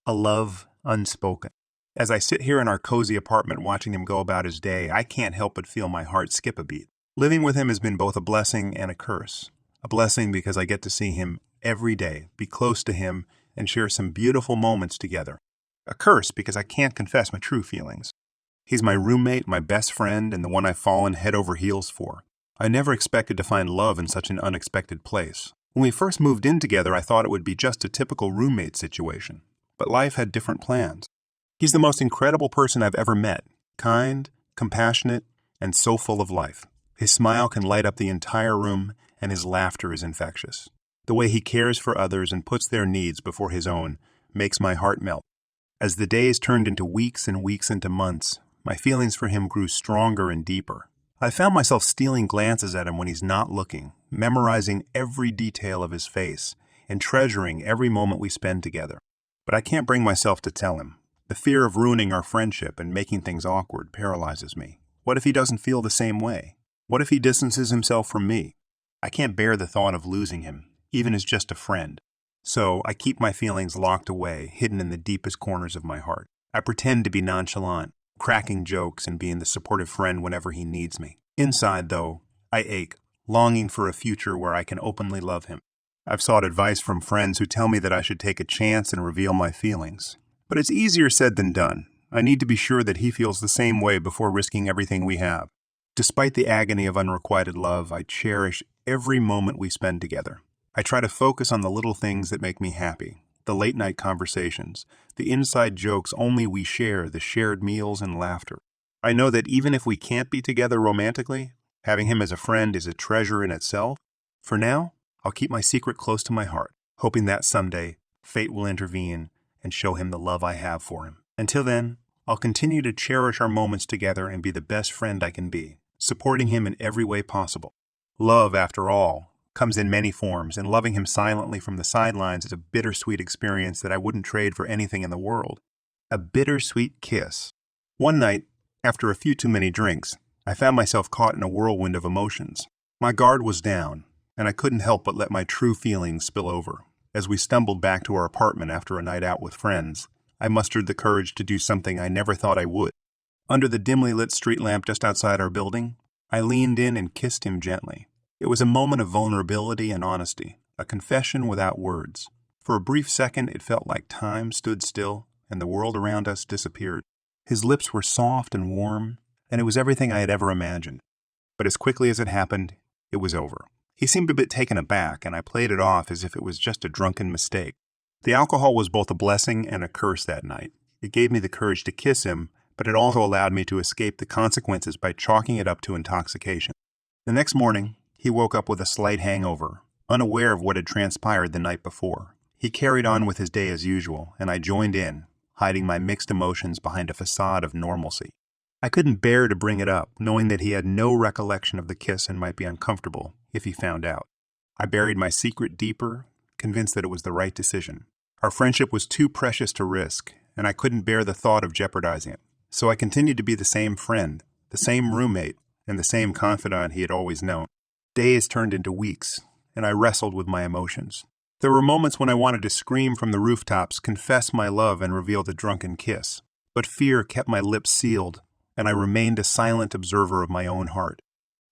a love unspoken. As I sit here in our cozy apartment watching him go about his day, I can't help but feel my heart skip a beat. Living with him has been both a blessing and a curse. A blessing because I get to see him every day, be close to him, and share some beautiful moments together. A curse because I can't confess my true feelings. He's my roommate, my best friend, and the one I've fallen head over heels for. I never expected to find love in such an unexpected place. When we first moved in together, I thought it would be just a typical roommate situation. But life had different plans. He's the most incredible person I've ever met. Kind, compassionate, and so full of life. His smile can light up the entire room, and his laughter is infectious. The way he cares for others and puts their needs before his own makes my heart melt. As the days turned into weeks and weeks into months, my feelings for him grew stronger and deeper. I found myself stealing glances at him when he's not looking, memorizing every detail of his face, and treasuring every moment we spend together. But I can't bring myself to tell him. The fear of ruining our friendship and making things awkward paralyzes me. What if he doesn't feel the same way? What if he distances himself from me? I can't bear the thought of losing him, even as just a friend. So I keep my feelings locked away, hidden in the deepest corners of my heart. I pretend to be nonchalant, cracking jokes and being the supportive friend whenever he needs me. Inside, though, I ache, longing for a future where I can openly love him. I've sought advice from friends who tell me that I should take a chance and reveal my feelings. But it's easier said than done. I need to be sure that he feels the same way before risking everything we have. Despite the agony of unrequited love, I cherish every moment we spend together. I try to focus on the little things that make me happy, the late-night conversations, the inside jokes only we share, the shared meals and laughter. I know that even if we can't be together romantically, having him as a friend is a treasure in itself. For now, I'll keep my secret close to my heart, hoping that someday fate will intervene and show him the love I have for him. Until then, I'll continue to cherish our moments together and be the best friend I can be, supporting him in every way possible. Love, after all, comes in many forms, and loving him silently from the sidelines is a bittersweet experience that I wouldn't trade for anything in the world. A bittersweet kiss. One night, after a few too many drinks, I found myself caught in a whirlwind of emotions. My guard was down, and I couldn't help but let my true feelings spill over. As we stumbled back to our apartment after a night out with friends, I mustered the courage to do something I never thought I would. Under the dimly lit street lamp just outside our building, I leaned in and kissed him gently. It was a moment of vulnerability and honesty, a confession without words. For a brief second, it felt like time stood still and the world around us disappeared. His lips were soft and warm, and it was everything I had ever imagined. But as quickly as it happened, it was over. He seemed a bit taken aback, and I played it off as if it was just a drunken mistake. The alcohol was both a blessing and a curse that night. It gave me the courage to kiss him, but it also allowed me to escape the consequences by chalking it up to intoxication. The next morning, he woke up with a slight hangover, unaware of what had transpired the night before. He carried on with his day as usual, and I joined in, hiding my mixed emotions behind a facade of normalcy. I couldn't bear to bring it up, knowing that he had no recollection of the kiss and might be uncomfortable if he found out. I buried my secret deeper, convinced that it was the right decision. Our friendship was too precious to risk, and I couldn't bear the thought of jeopardizing it. So I continued to be the same friend, the same roommate, and the same confidant he had always known. Days turned into weeks, and I wrestled with my emotions. There were moments when I wanted to scream from the rooftops, confess my love, and reveal the drunken kiss. But fear kept my lips sealed, and I remained a silent observer of my own heart.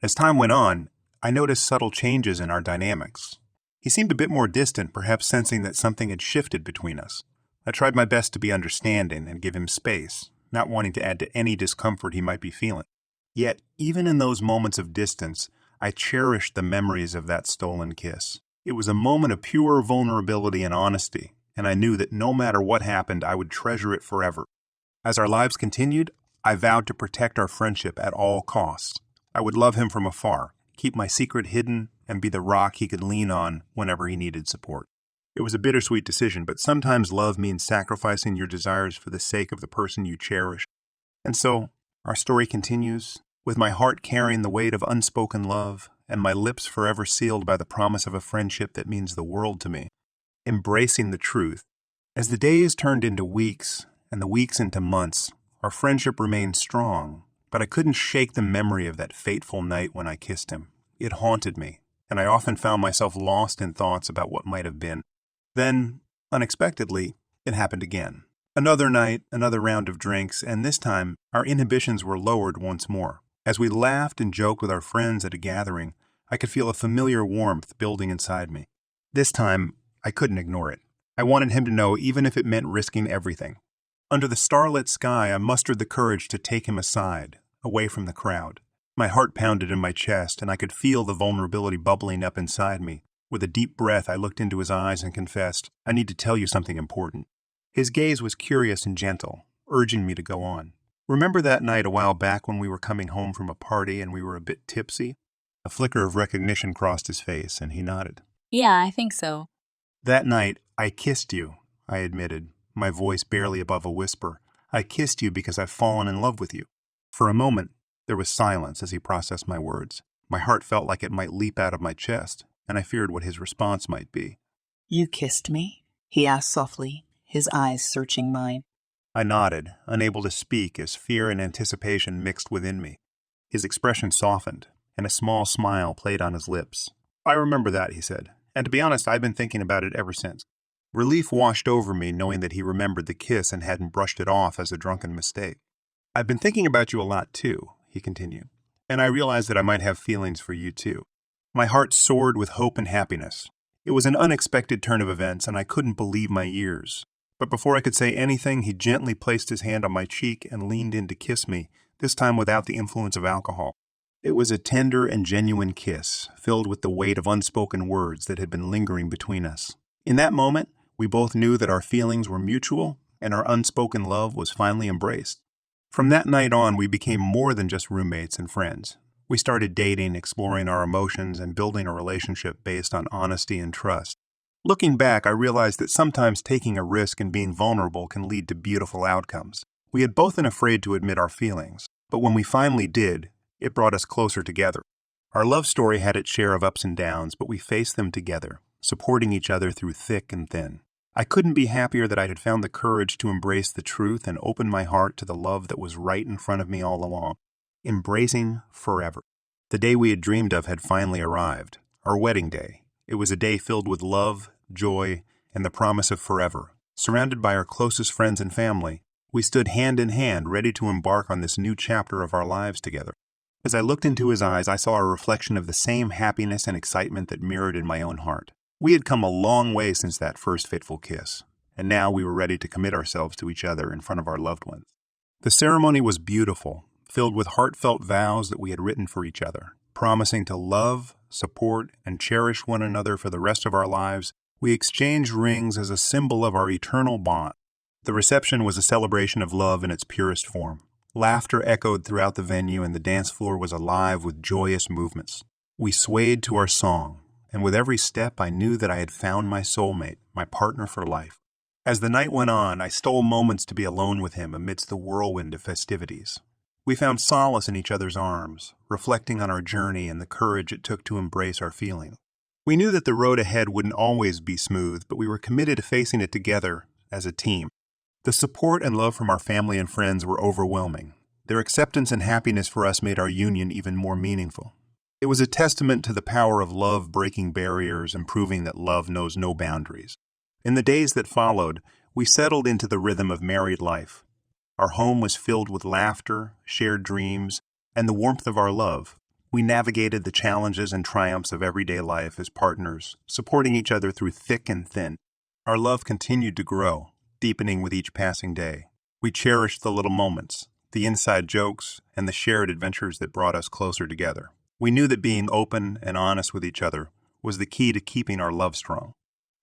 As time went on, I noticed subtle changes in our dynamics. He seemed a bit more distant, perhaps sensing that something had shifted between us. I tried my best to be understanding and give him space, not wanting to add to any discomfort he might be feeling. Yet, even in those moments of distance, I cherished the memories of that stolen kiss. It was a moment of pure vulnerability and honesty, and I knew that no matter what happened, I would treasure it forever. As our lives continued, I vowed to protect our friendship at all costs. I would love him from afar, keep my secret hidden, and be the rock he could lean on whenever he needed support. It was a bittersweet decision, but sometimes love means sacrificing your desires for the sake of the person you cherish. And so, our story continues, with my heart carrying the weight of unspoken love, and my lips forever sealed by the promise of a friendship that means the world to me. Embracing the truth. As the days turned into weeks, and the weeks into months, our friendship remained strong, but I couldn't shake the memory of that fateful night when I kissed him. It haunted me, and I often found myself lost in thoughts about what might have been. Then, unexpectedly, It happened again. Another night, another round of drinks, and this time our inhibitions were lowered once more. As we laughed and joked with our friends at a gathering, I could feel a familiar warmth building inside me. This time, I couldn't ignore it. I wanted him to know, even if it meant risking everything. Under the starlit sky, I mustered the courage to take him aside, away from the crowd. My heart pounded in my chest, and I could feel the vulnerability bubbling up inside me. With a deep breath, I looked into his eyes and confessed, "I need to tell you something important." His gaze was curious and gentle, urging me to go on. "Remember that night a while back when we were coming home from a party and we were a bit tipsy?" A flicker of recognition crossed his face, and he nodded. "Yeah, I think so." "That night, I kissed you," I admitted, my voice barely above a whisper. "I kissed you because I've fallen in love with you." For a moment, there was silence as he processed my words. My heart felt like it might leap out of my chest, and I feared what his response might be. "You kissed me?" he asked softly, his eyes searching mine. I nodded, unable to speak as fear and anticipation mixed within me. His expression softened, and a small smile played on his lips. "I remember that," he said, "and to be honest, I've been thinking about it ever since." Relief washed over me knowing that he remembered the kiss and hadn't brushed it off as a drunken mistake. "I've been thinking about you a lot too," he continued, "and I realized that I might have feelings for you too." My heart soared with hope and happiness. It was an unexpected turn of events, and I couldn't believe my ears. But before I could say anything, he gently placed his hand on my cheek and leaned in to kiss me, this time without the influence of alcohol. It was a tender and genuine kiss, filled with the weight of unspoken words that had been lingering between us. In that moment, we both knew that our feelings were mutual, and our unspoken love was finally embraced. From that night on, we became more than just roommates and friends. We started dating, exploring our emotions, and building a relationship based on honesty and trust. Looking back, I realized that sometimes taking a risk and being vulnerable can lead to beautiful outcomes. We had both been afraid to admit our feelings, but when we finally did, it brought us closer together. Our love story had its share of ups and downs, but we faced them together, supporting each other through thick and thin. I couldn't be happier that I had found the courage to embrace the truth and open my heart to the love that was right in front of me all along. Embracing forever. The day we had dreamed of had finally arrived, our wedding day. It was a day filled with love, joy, and the promise of forever. Surrounded by our closest friends and family, we stood hand in hand, ready to embark on this new chapter of our lives together. As I looked into his eyes, I saw a reflection of the same happiness and excitement that mirrored in my own heart. We had come a long way since that first fateful kiss, and now we were ready to commit ourselves to each other in front of our loved ones. The ceremony was beautiful, filled with heartfelt vows that we had written for each other. Promising to love, support, and cherish one another for the rest of our lives, we exchanged rings as a symbol of our eternal bond. The reception was a celebration of love in its purest form. Laughter echoed throughout the venue, and the dance floor was alive with joyous movements. We swayed to our song, and with every step I knew that I had found my soulmate, my partner for life. As the night went on, I stole moments to be alone with him amidst the whirlwind of festivities. We found solace in each other's arms, reflecting on our journey and the courage it took to embrace our feelings. We knew that the road ahead wouldn't always be smooth, but we were committed to facing it together as a team. The support and love from our family and friends were overwhelming. Their acceptance and happiness for us made our union even more meaningful. It was a testament to the power of love breaking barriers and proving that love knows no boundaries. In the days that followed, we settled into the rhythm of married life. Our home was filled with laughter, shared dreams, and the warmth of our love. We navigated the challenges and triumphs of everyday life as partners, supporting each other through thick and thin. Our love continued to grow, deepening with each passing day. We cherished the little moments, the inside jokes, and the shared adventures that brought us closer together. We knew that being open and honest with each other was the key to keeping our love strong.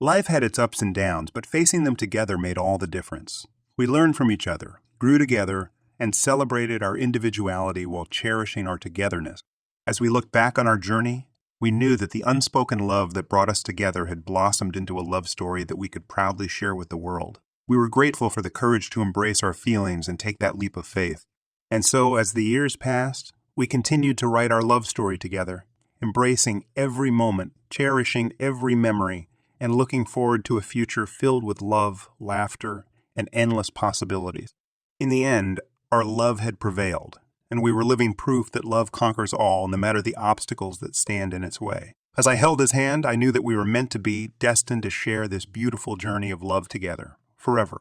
Life had its ups and downs, but facing them together made all the difference. We learned from each other, grew together, and celebrated our individuality while cherishing our togetherness. As we looked back on our journey, we knew that the unspoken love that brought us together had blossomed into a love story that we could proudly share with the world. We were grateful for the courage to embrace our feelings and take that leap of faith. And so, as the years passed, we continued to write our love story together, embracing every moment, cherishing every memory, and looking forward to a future filled with love, laughter, and endless possibilities. In the end, our love had prevailed, and we were living proof that love conquers all, no matter the obstacles that stand in its way. As I held his hand, I knew that we were meant to be, destined to share this beautiful journey of love together, forever.